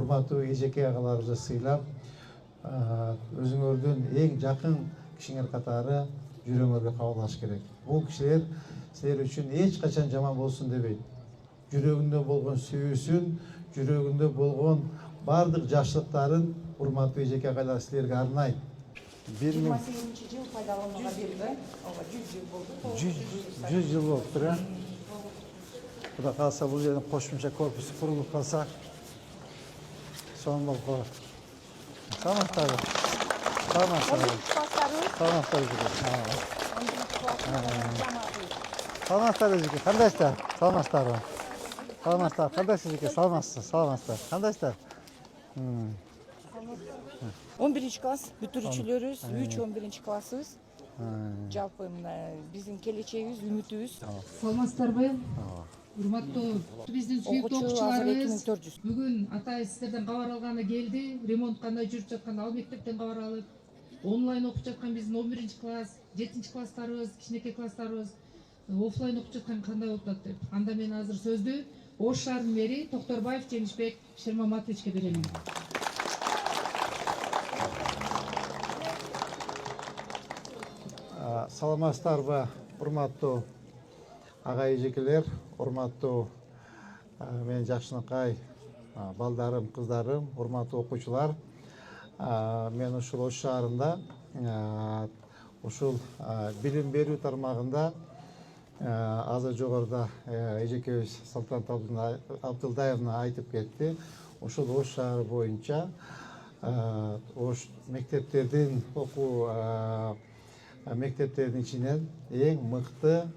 урматтуу эжеке агаларыбызды сыйлап, өзүңөрдүн эң жакын кишиңер катары жүрөгүңөргө кабыл алыш керек. Бул кишилер силер үчүн эч качан жаман болсун дебейт. Жүрөгүндө болгон сүйүүсүн, жүрөгүндө болгон бардык жакшылыктарын урматтуу эжеке агалар силерге арнайт. 28-жыл пайдаланууга берилген, ооба 100 жыл болду. 100 жыл болуптур, э? Кудай кааласа бул жерден кошумча корпус курулуп калса, сонун болуп калат. Саламаттарбы? Саламаттарбы? Саламаттарбы? Саламаттарбы эжеке, кандайсыздар? Саламаттарбы? Саламаттар, кандайсыз эжеке? Саламатсыз, саламатсыздар. Кандайсыздар? 11 класс бүтүрүүчүлөрүбүз, 3-11 классыбыз. Жалпы биздин келечегибиз, үмүтүбүз. Саламатсыздарбы? Урматтуу биздин сүйүктүү окуучуларыбыз. Бүгүн атай сиздерден кабар алганы келди. Ремонт кандай жүрүп жаткан, ал мектептен кабар алып, онлайн окуп жаткан биздин 11 класс, 7 класстарыбыз, кичинекей класстарыбыз офлайн окуп жаткан кандай болуп атат деп. Анда мен азыр сөздү Ош шаарынын мэри Токторбаев Жемишбек Шермаматовичке беремин. Саламатсыздарбы, урматтуу ага эжекелер, урматтуу менин жакшынакай балдарым, кыздарым, урматтуу окуучулар. Мен ушул Ош шаарында ушул билим берүү тармагында азыр жогоруда эжекебиз Салтанат Абдылдаевна айтып кетти. Ушул Ош шаары боюнча Ош мектептердин мектептердин ичинен эң мыкты,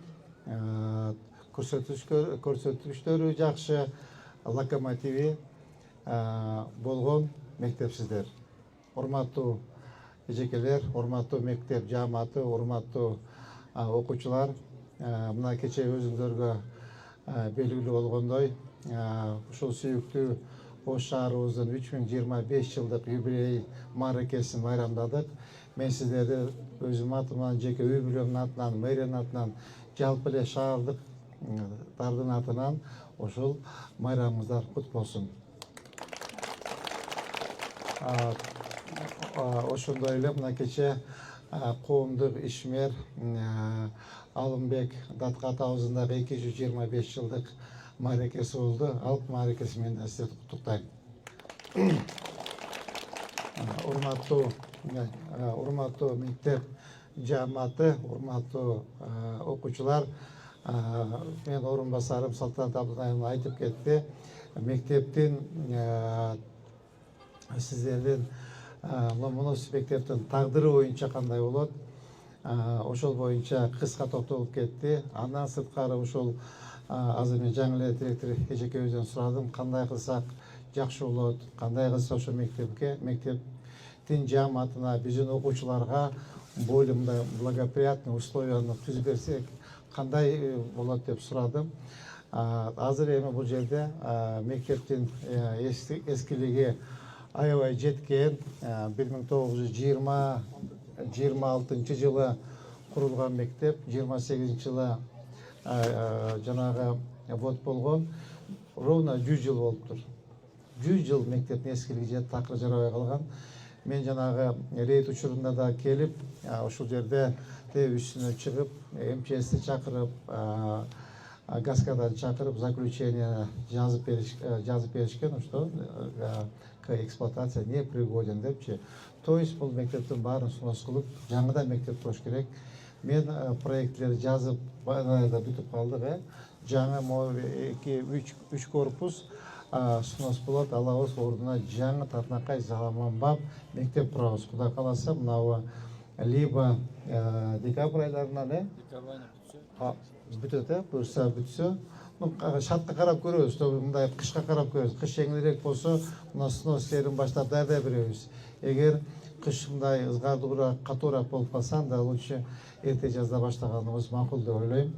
көрсөтүштөрү жакшы, локомотиви болгон мектепсиздер. Урматтуу эжекелер, урматтуу мектеп жааматы, урматтуу окуучулар, мына кечээ өзүңүздарга белгилүү болгондой, ушул сүйүктүү Ош шаарыбыздын 3025 жылдык юбилей мааракесин байрамдадык. Мен сиздерди өзүм атыман, жеке үй бүлөмдүн атынан, мэриянын атынан, жалпы эле шаардыктардын атынан ушул майрамыңыздар кут болсун. Ошондой эле мына кечээ коомдук ишмер Алымбек Датка атабыздагы 225 жылдык мааракеси болду. Ал мааракеси менен сиздерди куттуктайм. Урматтуу мектеп жааматы, урматтуу окуучулар, мен орун басарым Салтанат Абдылдаевна айтып кетти. Мектептин сиздердин Ломоносов мектептин тагдыры боюнча кандай болот? Ошол боюнча кыска токтолуп кетти. Андан сырткары ушул азыр мен жаңы эле директор эжекебизден сурадым, кандай кылсак жакшы болот, кандай кылса ошо мектептин жааматына, биздин окуучуларга бойлуу мындай благоприятный условияны түзүп берсек кандай болот деп сурадым. Азыр эми бул жерде мектептин эскилиги аябай жеткен, 1926 жылы курулган мектеп, 28 жылы жанагы вот болгон, ровно 100 жыл болуптур. 100 жыл мектептин эскилиги жетип такыр жарабай калган. Мен жанагы рейд учурунда да келип, ушул жерде үстүнө чыгып, МЧСти чакырып, Гаскадан чакырып, заключение жазып беришкен, что к эксплуатации не пригоден депчи. То есть бул мектептин баарын снос кылып, жаңыдан мектеп курууш керек. Мен проектлерди жазып, баягыда бүтүп калдык, жаңы 2-3 корпус снос болот, алабыз ордуна жаңы татынакай заламанбап мектеп курабыз. Кудай кааласа, мынабы либо декабрь айларынан бүтөт, буюрса бүтсө, шартка карап көрөбүз, мындай кышка карап көрөбүз. Кыш жеңилирээк болсо, мына снос иштерин баштап даярдай беребиз. Эгер кыш мындай ызгардуураак, катуураак болуп калса, анда лучше эрте жазда баштаганыбыз макул деп ойлойм.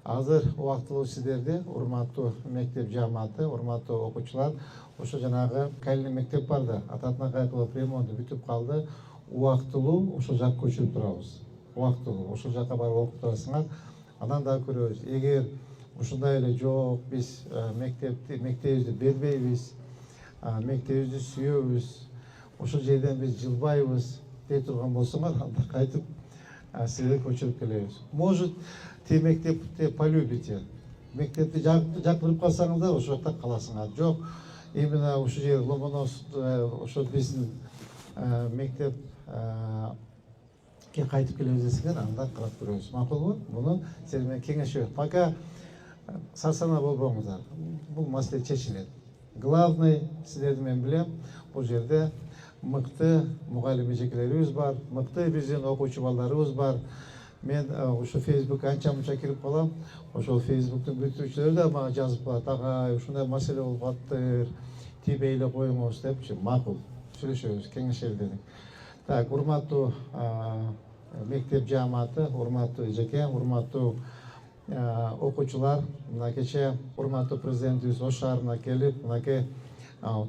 Азыр убактылуу сиздерди, урматтуу мектеп жааматы, урматтуу окуучулар, ошо жанагы кайрылуу мектеп бар да, Ататынакай кылып ремонту бүтүп калды. Убактылуу ошол жакка көчүрүп турабыз. Убактылуу ошол жакка барып окуп турасыңар. Анан да көрөбүз. Эгер ушундай эле жок, биз мектебибизди бербейбиз, мектебибизди сүйөбүз, ошол жерден биз жылбайбыз дей турган болсоңор, анда кайтып силерди көчүрүп келебиз. Может, те мектепти полюбите, мектепти жактырып калсаңыздар, ошол жакта каласыңар. Жок, именно ушул жер Ломонос, ошол биздин мектепке кайтып келебиз десеңер, анда карап көрөбүз. Макулбу? Муну силер менен кеңешебиз. Пока сарсана болбоңуздар. Бул маселе чечилет. Главный, силерди мен билем, бул жерде мыкты мугалим эжекелерибиз бар, мыкты биздин окуучу балдарыбыз бар. Мен ушу Фейсбукка анча-мынча кирип калам. Ошол Фейсбуктун бүтүүчүлөрү да мага жазып калат: "Агай, ушундай маселе болуп калыптыр, тийбейле коюңуз" депчи. Макул, сүйлөшөбүз, кеңешели дедик. Так, урматтуу мектеп жааматы, урматтуу эжеке, урматтуу окуучулар, мына кече урматтуу президентибиз Ош шаарына келип, мынакей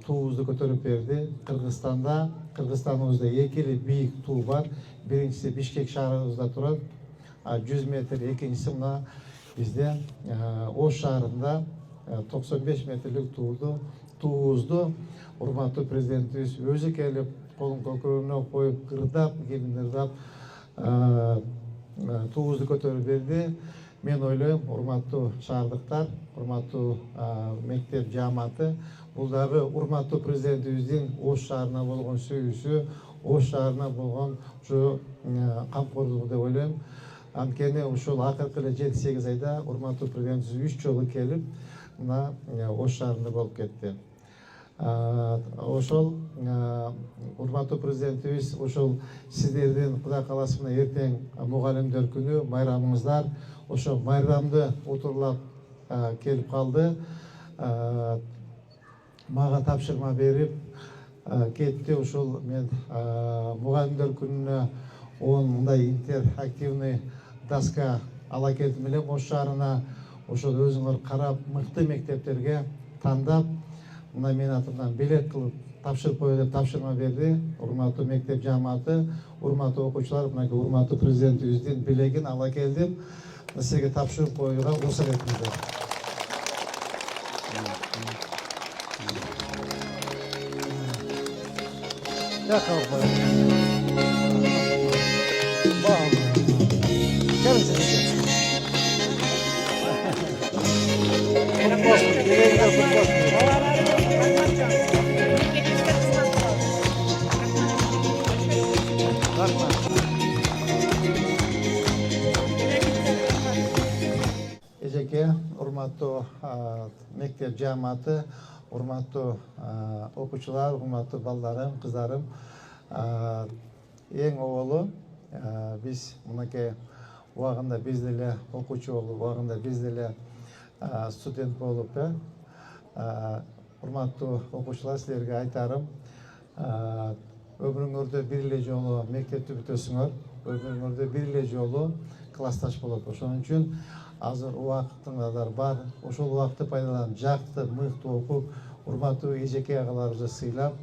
туубузду көтөрүп берди. Кыргызстаныбызда эки эле бийик туу бар. Биринчиси Бишкек шаарыбызда турат, 100 метр, экинчиси мына бизде Ош шаарында 95 метрлик туубузду урматтуу президентибиз өзү келип, колун көкөрүнө коюп, кырдап, кимдирдап туубузду көтөрүп берди. Мен ойлойм, урматтуу шаардыктар, урматтуу мектеп жааматы, бул дагы урматтуу президентибиздин Ош шаарына болгон сүйүүсү, Ош шаарына болгон ушу камкордугу деп ойлойм. Анткени ушул акыркы эле 7-8 айда урматтуу президентибиз 3 жолу келип, мына Ош шаарында болуп кетти. Ошол урматтуу президентибиз ошол сиздердин Кудай кааласа мына эртең мугалимдер күнү майрамыңыздар, ошо майрамды утурлап келип калды. Мага тапшырма берип кетти. Ошол мен мугалимдер күнүнө мындай интерактивный доска ала келдим элем Ош шаарына. Ошол өзүңөр карап, мыкты мектептерге тандап, мына менин атымдан билет кылып тапшырып кое деп тапшырма берди. Урматтуу мектеп жааматы, урматтуу окуучулар, мынакей урматтуу президентибиздин билегин ала келдим. Сизге тапшырып коюуга уруксат этиңиздер. Эжеке, урматтуу мектеп жааматы, урматтуу окуучулар, урматтуу балдарым, кыздарым, эң оболу биз мынакей убагында биз деле окуучу болуп, убагында биз деле студент болуп, урматтуу окуучулар, силерге айтарым, өмүрүңөрдө бир эле жолу мектепти бүтөсүңөр, өмүрүңөрдө бир эле жолу классташ болот. Ошон үчүн азыр убактыңыздар бар. Ошол убакытты пайдаланып, жакты, мыкты окуп, урматтуу эжеке агаларыбызды сыйлап,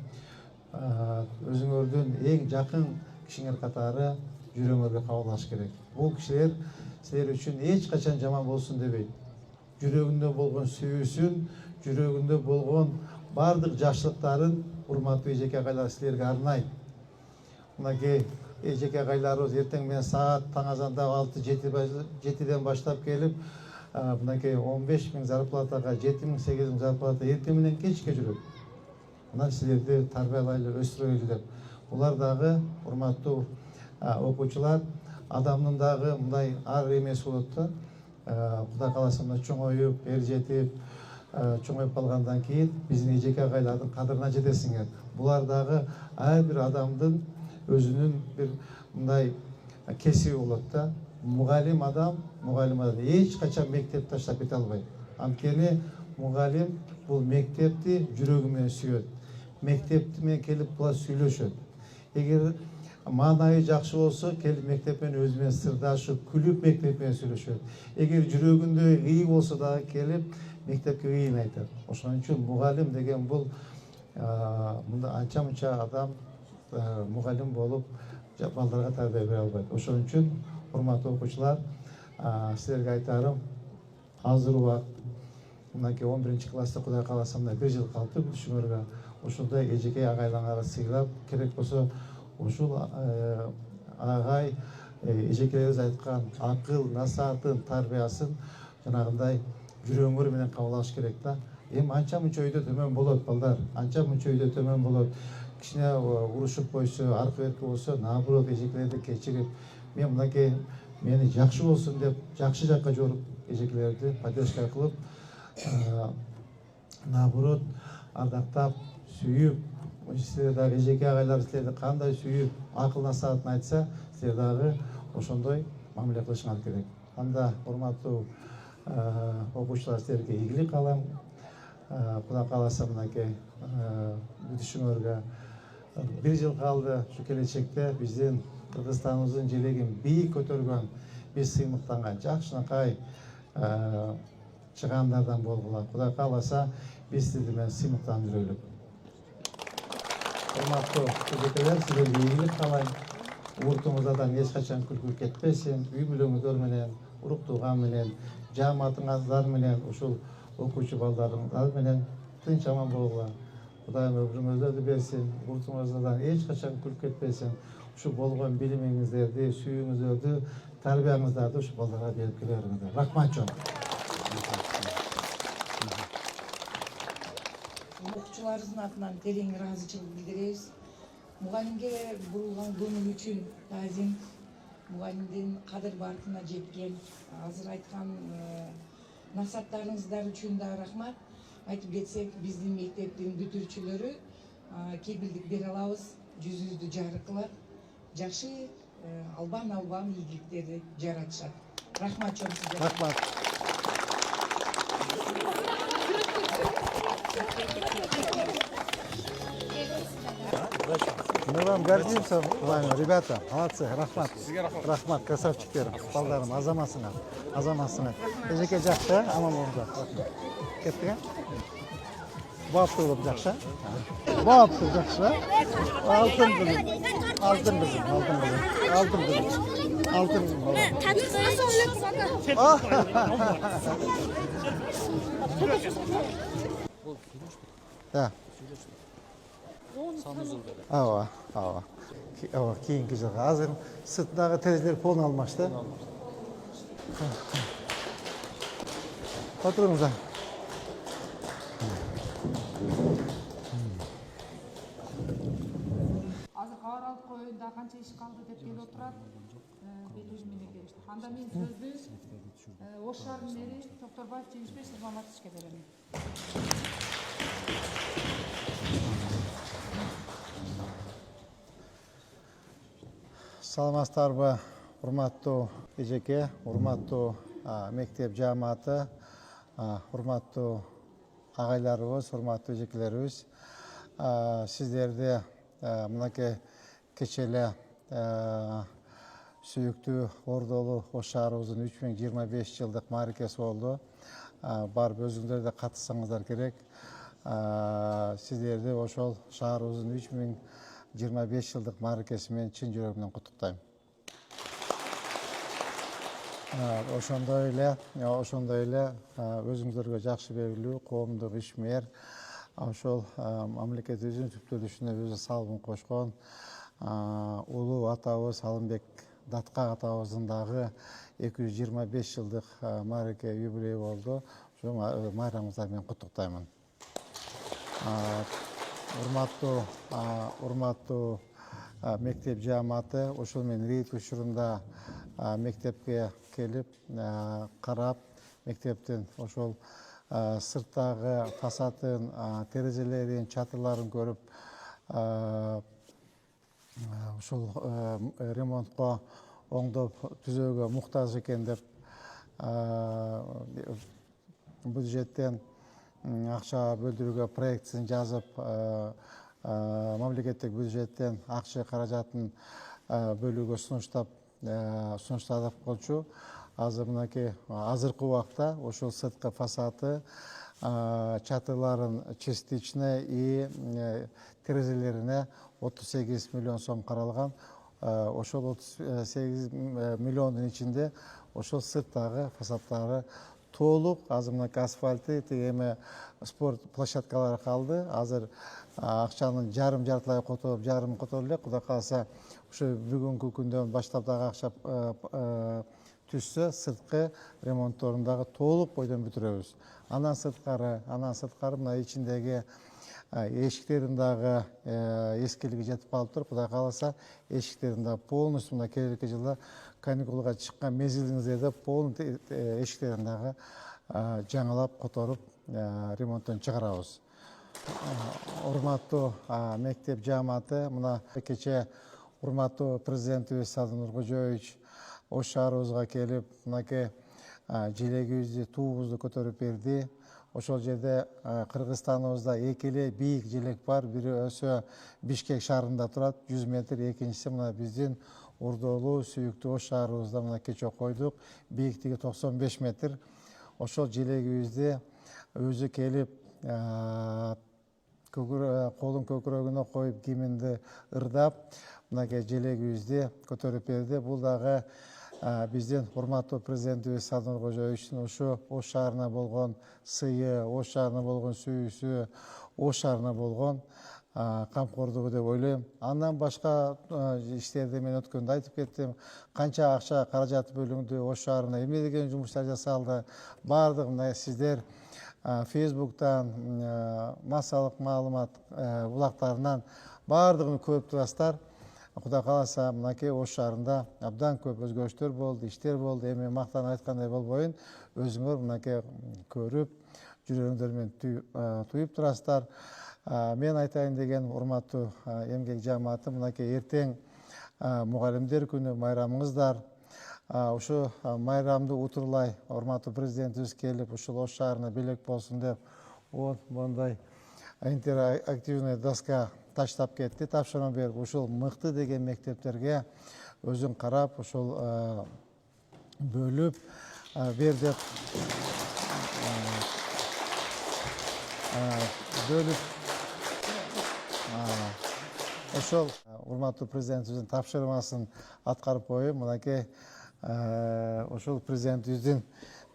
өзүңөрдүн эң жакын кишиңер катары жүрөгүңөргө кабыл алыш керек. Бул кишилер силер үчүн эч качан жаман болсун дебейт. Жүрөгүндө болгон сүйүүсүн, жүрөгүндө болгон бардык жакшылыктарын урматтуу эжеке агайлар силерге арнайт. Мынакей эжеке агайларыбыз эртең менен саат таң азанда 6-7ден баштап келип, мынакей 15 000 зарплатага, 7 000, 8 000 зарплата эртең менен кечке жүрөт. Мына силерди тарбиялайлы, өстүрөйлү деп. Булар дагы урматтуу окуучулар, адамдын дагы мындай ар эмеси болот да. Кудай кааласа мына чоңоюп, эр жетип, чоңоюп калгандан кийин биздин эжеке агайлардын кадырына жетесиңер. Булар дагы ар бир адамдын өзүнүн бир мындай кесиби болот да. Мугалим адам эч качан мектепти таштап кете албайт. Анткени мугалим бул мектепти жүрөгү менен сүйөт. Мектепти менен келип булар сүйлөшөт. Эгер маанайы жакшы болсо, келип мектеп менен өзү менен сырдашып, күлүп мектеп менен сүйлөшөт. Эгер жүрөгүндө ый болсо дагы келип мектепке ыйын айтат. Ошон үчүн мугалим деген бул мында анча-мынча адам мугалим болуп балдарга тарбия бере албайт. Ошон үчүн урматтуу окуучулар, силерге айтарым, азыр убакыт мынакей 11-класста Кудай кааласа мына 1 жыл калды бүтүшүңөргө. ушундай эжеке агайларга сыйлап, керек болсо ушул агай эжекелерибиз айткан акыл, насаатын, тарбиясын жанагындай жүрөңөр менен кабыл алыш керек да. Эми анча мынча үйдө төмөн болот балдар, анча мынча үйдө төмөн болот. Кичине урушуп койсо, аркы берки болсо, наоборот эжекелерди кечирип, мен мынакей мени жакшы болсун деп, жакшы жакка жоруп эжекелерди поддержка кылып, наоборот ардактап, сүйүп, силер дагы эжеке агайлар силерди кандай сүйүп, акыл насаатын айтса, силер дагы ошондой мамиле кылышыңар керек. Анда урматтуу окуучулар, силерге ийгилик каалайм. Кудай кааласа мынакей бүтүшүңөргө 1 жыл калды. Ушу келечекте биздин Кыргызстаныбыздын желегин бийик көтөргөн, биз сыймыктанган жакшынакай чыгандардан болгула. Кудай кааласа биз сиздер менен сыймыктанып жүрөлүк. Урматтуу эжекелер, силерге ийгилик каалайм. Уртуңуздардан эч качан күлкү кетпесин. Үй бүлөңүздөр менен, урук-тууган менен, жааматыңыздар менен, ушул окуучу балдарыңар менен тынч аман болгула. Кудайым ömrүңүздөрдү берсин, уртуңуздардан эч качан күлүп кетпесин. Ушу болгон билимиңиздерди, сүйүүңүздөрдү, тарбияңыздарды ушу балдарга берип келе бериңиздер. Рахмат чоң. Окуучуларыбыздын атынан терең ыраазычылык билдиребиз. Мугалимге бурулган көңүл үчүн таазим, мугалимдин кадыр-баркына жеткен, азыр айткан насааттарыңыздар үчүн да рахмат. Айтып кетсек, биздин мектептин бүтүрүүчүлөрү кепилдик бере алабыз, жүзүбүздү жарык кылат, жакшы албан ийгиликтерди жаратышат. Рахмат чоң сиздерге. Рахмат. Мы вам гордимся вами, ребята. Молодцы. Рахмат. Рахмат, красавчиктер. Балдарым, азаматсыңар. Азаматсыңар. Эжеке жакшы, аман болуңуздар. Кеттик, Баптыр болуп жакшы. Баптыр жакшы. Алтын кызым. Алтын кызым. Алтын кызым. Алтын кызым. Алтын кызым. Да. Ооба, кийинки жылга. Азыр сыртындагы терезелер полный алмашты. Отуруңуздар. Азыр кабар алып коюнда канча иш калды деп келип отурат. Белгилүү менен келишти. Анда мен сөздү Ош шаарынын мэри Токторбаев Жеңишбек Шырмаматовичке берем. Саламатсыздарбы, урматтуу эжеке, урматтуу мектеп жааматы, урматтуу агайларыбыз, урматтуу эжекелерибиз. Сиздерди мынакей кечээ эле сүйүктүү Ордолу Ош шаарыбыздын 3025 жылдык мааракеси болду. Барып өзүңүздөр да катышсаңыздар керек. Сиздерди ошол шаарыбыздын 3025 жылдык мааракеси менен чын жүрөгүмдөн куттуктайм. Ошондой эле өзүңүздөргө жакшы белгилүү коомдук ишмер, ошол мамлекетибиздин түптөлүшүнө өзү салымын кошкон улуу атабыз Алымбек Датка атабыздын дагы 225 жылдык маараке юбилейи болду. Ошо майрамыңыздар менен куттуктаймын. Урматтуу мектеп жааматы, ошол менен рейд учурунда мектепке келип карап, мектептин ошол сырттагы фасадын, терезелерин, чатырларын көрүп, ошол ремонтко оңдоп түзөөгө муктаж экен деп бюджеттен акча бөлдүрүүгө проектин жазып, мамлекеттик бюджеттен акча каражатын бөлүүгө сунуштадык болчу. Азыр мынакей азыркы убакта ошол сырткы фасады, чатырларын частично и терезелерине 38 миллион сом каралган. Ошол 38 миллиондун ичинде ошол сырттагы фасадтары толук, азыр мынакей асфальты, эми спорт площадкалары калды. Азыр акчанын жартылай которуп, жарым которуп элек. Кудай кааласа ушу бүгүнкү күндөн баштап дагы акча түшсө, сырткы ремонтторун дагы толук бойдон бүтүрөбүз. Андан сырткары мына ичиндеги эшиктерин дагы эскилиги жетип калыптыр. Кудай кааласа эшиктерин дагы полностью мына келерки жылы каникулга чыккан мезгилиңиздерде полностью эшиктерин дагы жаңылап, которуп, ремонттон чыгарабыз. Урматтуу мектеп жааматы, мына кече урматтуу президентибиз Садыр Нуркожоевич Ош шаарыбызга келип, мынакей желегибизди, туубузду көтөрүп берди. Ошол жерде Кыргызстаныбызда эки эле бийик желек бар. Бири өсө Бишкек шаарында турат, 100 метр, экинчиси мына биздин урдоолуу, сүйүктүү Ош шаарыбызда мына кече койдук, бийиктиги 95 метр. Ошол желегибизди өзү келип, колун көкүрөгүнө коюп, киминди ырдап, мынакей желегибизди көтөрүп берди. Бул дагы биздин урматтуу президентибиз Садыр Нуркожоевичтин ушу Ош шаарына болгон сыйы, Ош шаарына болгон сүйүүсү, Ош шаарына болгон камкордугу деп ойлойм. Андан башка иштерди мен өткөндө айтып кеттим. Канча акча каражат бөлүндү, Ош шаарына эмне деген жумуштар жасалды. Баардыгы мына сиздер Facebook'tan, массалык маалымат булактарынан баардыгын көрүп турасыздар. Кудай кааласа мынакей Ош шаарында абдан көп өзгөрүштөр болду, иштер болду. Эми мактанып айткандай болбойн. Өзүңөр мынакей көрүп, жүрөгүңөр менен туюп турасыздар. Мен айтайын деген урматтуу эмгек жааматы, мынакей эртең мугалимдер күнү, майрамыңыздар. Ушу майрамды утурлай урматтуу президентибиз келип, ушул Ош шаарына белек болсун деп, мондай интерактивный доска таштап кетти, тапшырма берип, ушул мыкты деген мектептерге өзүң карап, ушул бөлүп бер деп ошол урматтуу президентибиздин тапшырмасын аткарып коюп, мынакей ошол президентибиздин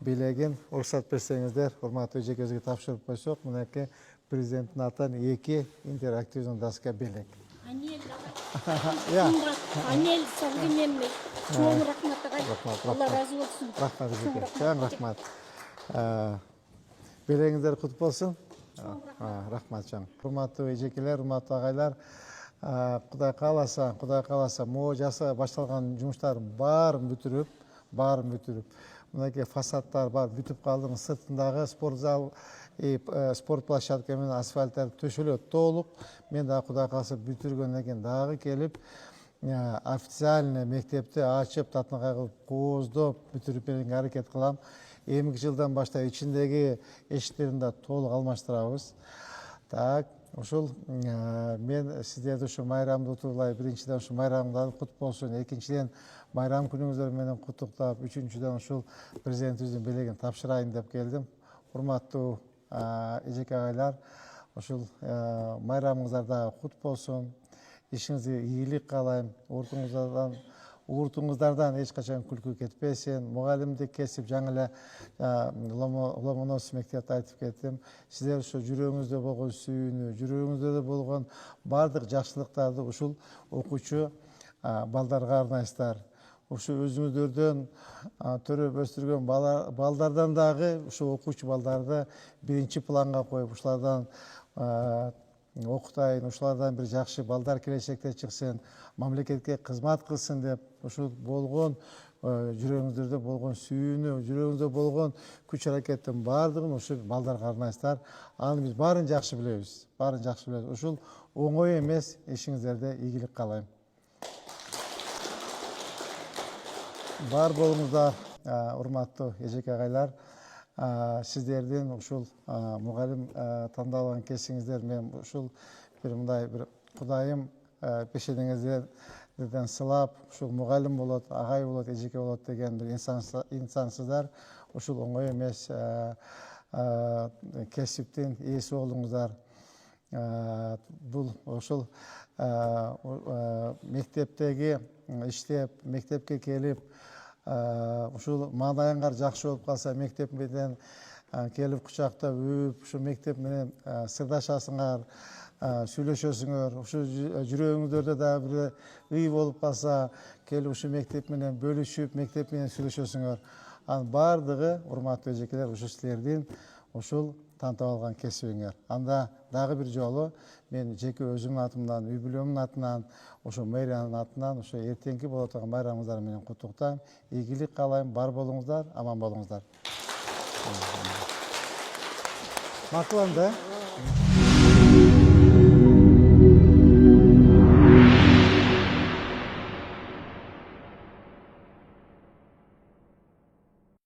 белегин уруксат берсеңиздер, урматтуу эжекебизге тапшырып койсок, мынакей президенттин атынан 2 интерактивный доска белек. Анел современный. Чоң рахмат агай. Алла разы болсун. Рахмат эжеке. Чоң рахмат. Белегиңиздер кут болсун. Рахмат чоң. Урматтуу эжекелер, урматтуу агайлар, Кудай кааласа, могу жаса башталган жумуштардын баарын бүтүрүп, мынакей фасадтар бар, бүтүп калды. Сыртындагы спорт зал, спорт площадка менен асфальттар төшөлөт толук. Мен дагы Кудай кааласа бүтүргөндөн кийин дагы келип, официальный мектепти ачып, татынакай кылып, кооздоп бүтүрүп берүүгө аракет кылам. Эмки жылдан баштап ичиндеги эшиктерин да толук алмаштырабыз. Так, ушул мен сиздерди ушу майрамды утурлай, биринчиден ушу майрамыңар кут болсун, экинчиден майрам күнүңүздөр менен куттуктап, үчүнчүдөн ушул президентибиздин белегин тапшырайын деп келдим. Урматтуу эжеке агайлар, ушул майрамыңыздар дагы кут болсун. Ишиңизге ийгилик каалайм. Ууртуңуздардан эч качан күлкү кетпесин. Мугалимдик кесип жаңы эле Ломоносов мектепти айтып кеттим. Сиздер ушу жүрөгүңүздө болгон сүйүүнү, жүрөгүңүздө болгон баардык жакшылыктарды ушул окуучу балдарга арнайсыздар. Ушу өзүңүздөрдөн төрөп өстүргөн балдардан дагы ушу окуучу балдарды биринчи планга коюп, ушулардан окутайын, ушулардан бир жакшы балдар келечекте чыксын, мамлекетке кызмат кылсын деп, ушул болгон жүрөгүңүздөрдө болгон сүйүүнү, жүрөгүңүздө болгон күч аракеттин баардыгын ушул балдарга арнайсыздар. Аны биз баарын жакшы билебиз. Ушул оңой эмес, ишиңиздерде ийгилик каалайм. Бар болуңуздар, урматтуу эжеке агайлар. Сиздердин ушул мугалим тандалган кесиңиздер, мен ушул бир мындай бир Кудайым пешенеңизден сылап, ушул мугалим болот, агай болот, эжеке болот деген бир инсансыздар. Ушул оңой эмес кесиптин ээси болуңуздар. Бул ушул мектептеги иштеп, мектепке келип, ушул маанайыңар жакшы болуп калса, мектеп менен келип кучактап, өөп, ушу мектеп менен сырдашасыңар, сүйлөшөсүңөр, ушу жүрөгүңүздөрдө дагы бир ый болуп калса, келип ушу мектеп менен бөлүшүп, мектеп менен сүйлөшөсүңөр. Анын баардыгы, урматтуу эжекелер, ушу силердин ушул тантап алган кесибиңер. Анда дагы бир жолу мен жеке өзүмдүн атымдан, үй бүлөмдүн атынан, ошо мэриянын атынан ошо эртеңки боло турган байрамыңыздар менен куттуктайм. Ийгилик каалайм, бар болуңуздар, аман болуңуздар. Макулам да?